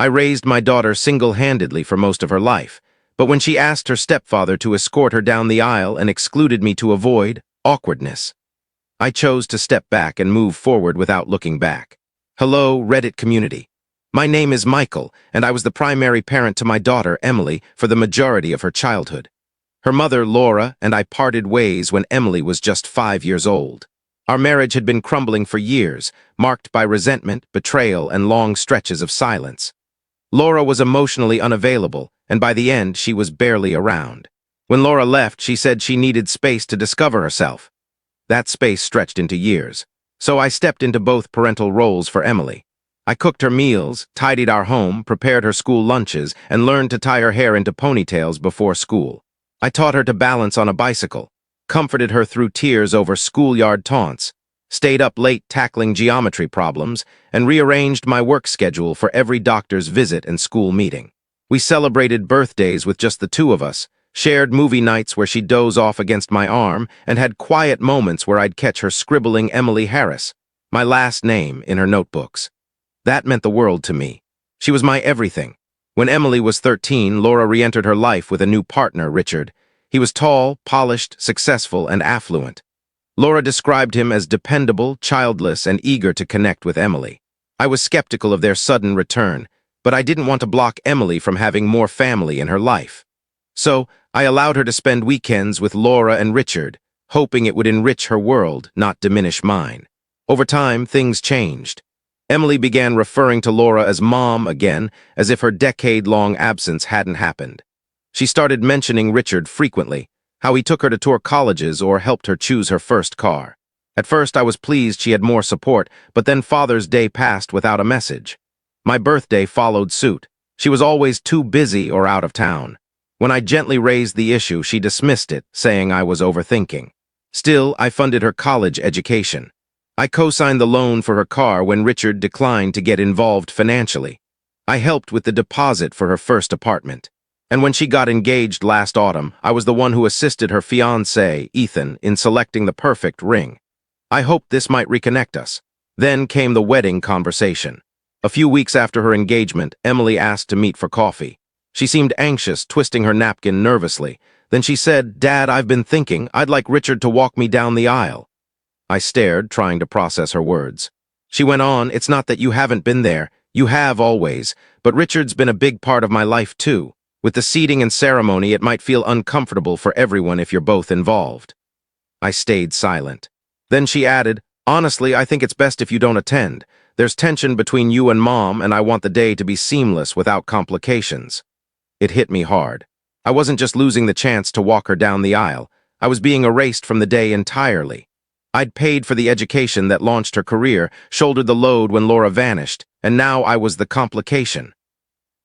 I raised my daughter single-handedly for most of her life, but when she asked her stepfather to escort her down the aisle and excluded me to avoid awkwardness, I chose to step back and move forward without looking back. Hello, Reddit community. My name is Michael, and I was the primary parent to my daughter, Emily, for the majority of her childhood. Her mother, Laura, and I parted ways when Emily was just 5 years old. Our marriage had been crumbling for years, marked by resentment, betrayal, and long stretches of silence. Laura was emotionally unavailable, and by the end, she was barely around. When Laura left, she said she needed space to discover herself. That space stretched into years, so I stepped into both parental roles for Emily. I cooked her meals, tidied our home, prepared her school lunches, and learned to tie her hair into ponytails before school. I taught her to balance on a bicycle, comforted her through tears over schoolyard taunts, stayed up late tackling geometry problems, and rearranged my work schedule for every doctor's visit and school meeting. We celebrated birthdays with just the two of us, shared movie nights where she'd doze off against my arm, and had quiet moments where I'd catch her scribbling Emily Harris, my last name, in her notebooks. That meant the world to me. She was my everything. When Emily was 13, Laura re-entered her life with a new partner, Richard. He was tall, polished, successful, and affluent. Laura described him as dependable, childless, and eager to connect with Emily. I was skeptical of their sudden return, but I didn't want to block Emily from having more family in her life. So, I allowed her to spend weekends with Laura and Richard, hoping it would enrich her world, not diminish mine. Over time, things changed. Emily began referring to Laura as Mom again, as if her decade-long absence hadn't happened. She started mentioning Richard frequently, how he took her to tour colleges or helped her choose her first car. At first, I was pleased she had more support, but then Father's Day passed without a message. My birthday followed suit. She was always too busy or out of town. When I gently raised the issue, she dismissed it, saying I was overthinking. Still, I funded her college education. I co-signed the loan for her car when Richard declined to get involved financially. I helped with the deposit for her first apartment. And when she got engaged last autumn, I was the one who assisted her fiancé, Ethan, in selecting the perfect ring. I hoped this might reconnect us. Then came the wedding conversation. A few weeks after her engagement, Emily asked to meet for coffee. She seemed anxious, twisting her napkin nervously. Then she said, "Dad, I've been thinking, I'd like Richard to walk me down the aisle." I stared, trying to process her words. She went on, "It's not that you haven't been there. You have always. But Richard's been a big part of my life too. With the seating and ceremony, it might feel uncomfortable for everyone if you're both involved." I stayed silent. Then she added, "Honestly, I think it's best if you don't attend. There's tension between you and Mom, and I want the day to be seamless without complications." It hit me hard. I wasn't just losing the chance to walk her down the aisle. I was being erased from the day entirely. I'd paid for the education that launched her career, shouldered the load when Laura vanished, and now I was the complication.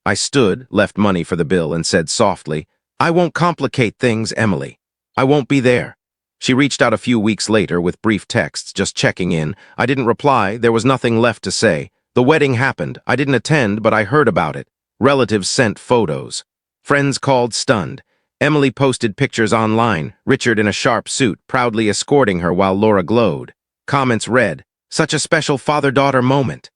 I stood, left money for the bill, and said softly, "I won't complicate things, Emily. I won't be there." She reached out a few weeks later with brief texts, just checking in. I didn't reply. There was nothing left to say. The wedding happened. I didn't attend, but I heard about it. Relatives sent photos. Friends called stunned. Emily posted pictures online, Richard in a sharp suit, proudly escorting her while Laura glowed. Comments read, "Such a special father-daughter moment."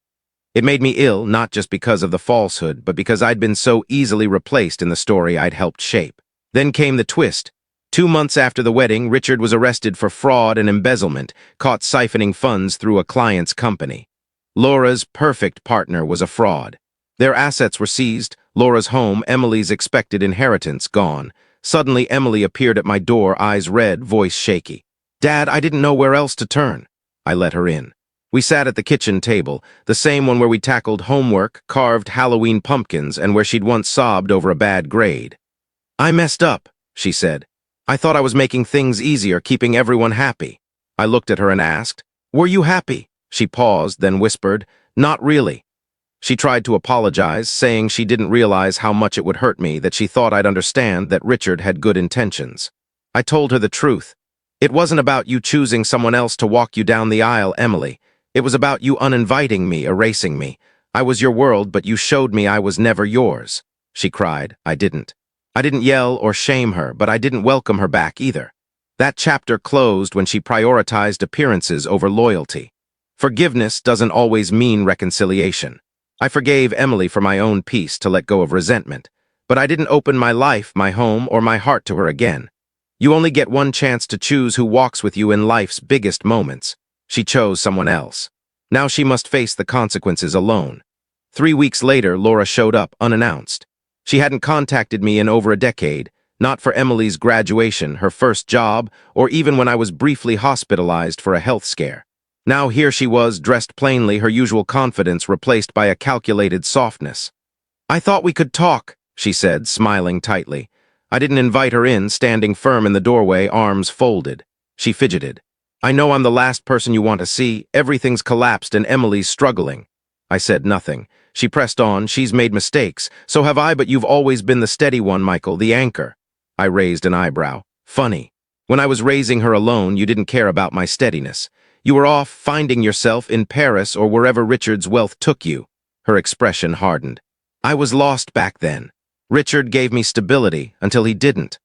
It made me ill, not just because of the falsehood, but because I'd been so easily replaced in the story I'd helped shape. Then came the twist. 2 months after the wedding, Richard was arrested for fraud and embezzlement, caught siphoning funds through a client's company. Laura's perfect partner was a fraud. Their assets were seized, Laura's home, Emily's expected inheritance, gone. Suddenly, Emily appeared at my door, eyes red, voice shaky. "Dad, I didn't know where else to turn." I let her in. We sat at the kitchen table, the same one where we tackled homework, carved Halloween pumpkins, and where she'd once sobbed over a bad grade. "I messed up," she said. "I thought I was making things easier, keeping everyone happy." I looked at her and asked, "Were you happy?" She paused, then whispered, "Not really." She tried to apologize, saying she didn't realize how much it would hurt me, that she thought I'd understand that Richard had good intentions. I told her the truth. "It wasn't about you choosing someone else to walk you down the aisle, Emily. It was about you uninviting me, erasing me. I was your world, but you showed me I was never yours." She cried. I didn't. I didn't yell or shame her, but I didn't welcome her back either. That chapter closed when she prioritized appearances over loyalty. Forgiveness doesn't always mean reconciliation. I forgave Emily for my own peace to let go of resentment, but I didn't open my life, my home, or my heart to her again. You only get one chance to choose who walks with you in life's biggest moments. She chose someone else. Now she must face the consequences alone. 3 weeks later, Laura showed up unannounced. She hadn't contacted me in over a decade, not for Emily's graduation, her first job, or even when I was briefly hospitalized for a health scare. Now here she was, dressed plainly, her usual confidence replaced by a calculated softness. "I thought we could talk," she said, smiling tightly. I didn't invite her in, standing firm in the doorway, arms folded. She fidgeted. "I know I'm the last person you want to see. Everything's collapsed and Emily's struggling." I said nothing. She pressed on. "She's made mistakes. So have I, but you've always been the steady one, Michael, the anchor." I raised an eyebrow. "Funny. When I was raising her alone, you didn't care about my steadiness. You were off finding yourself in Paris or wherever Richard's wealth took you." Her expression hardened. "I was lost back then. Richard gave me stability until he didn't."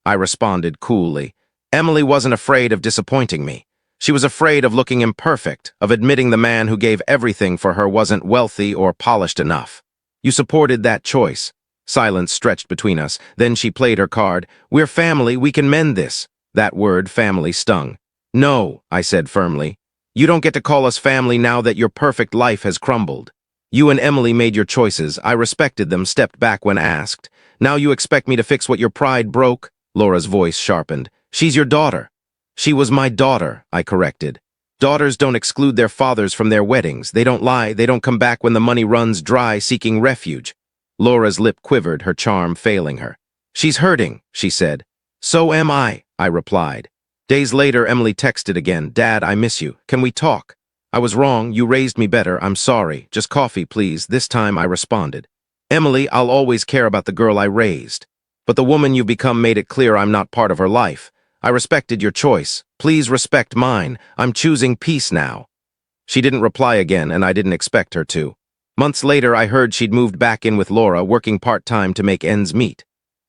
I responded coolly. Emily wasn't afraid of disappointing me. She was afraid of looking imperfect, of admitting the man who gave everything for her wasn't wealthy or polished enough. "You supported that choice." Silence stretched between us. Then she played her card. "We're family, we can mend this." That word, family, stung. "No," I said firmly. "You don't get to call us family now that your perfect life has crumbled. You and Emily made your choices. I respected them, stepped back when asked. Now you expect me to fix what your pride broke?" Laura's voice sharpened. "She's your daughter." "She was my daughter," I corrected. "Daughters don't exclude their fathers from their weddings. They don't lie. They don't come back when the money runs dry seeking refuge." Laura's lip quivered, her charm failing her. "She's hurting," she said. "So am I," I replied. Days later, Emily texted again. "Dad, I miss you. Can we talk?" "I was wrong. You raised me better. I'm sorry. Just coffee, please." This time I responded. "Emily, I'll always care about the girl I raised. But the woman you've become made it clear I'm not part of her life. I respected your choice. Please respect mine. I'm choosing peace now." She didn't reply again, and I didn't expect her to. Months later, I heard she'd moved back in with Laura, working part-time to make ends meet.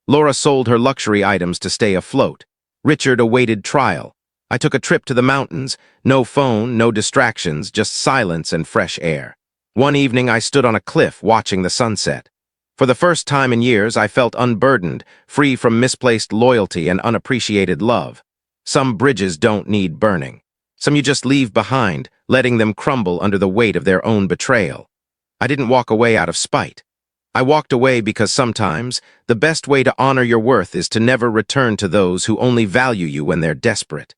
Laura sold her luxury items to stay afloat. Richard awaited trial. I took a trip to the mountains. No phone, no distractions, just silence and fresh air. One evening, I stood on a cliff watching the sunset. For the first time in years, I felt unburdened, free from misplaced loyalty and unappreciated love. Some bridges don't need burning. Some you just leave behind, letting them crumble under the weight of their own betrayal. I didn't walk away out of spite. I walked away because sometimes the best way to honor your worth is to never return to those who only value you when they're desperate.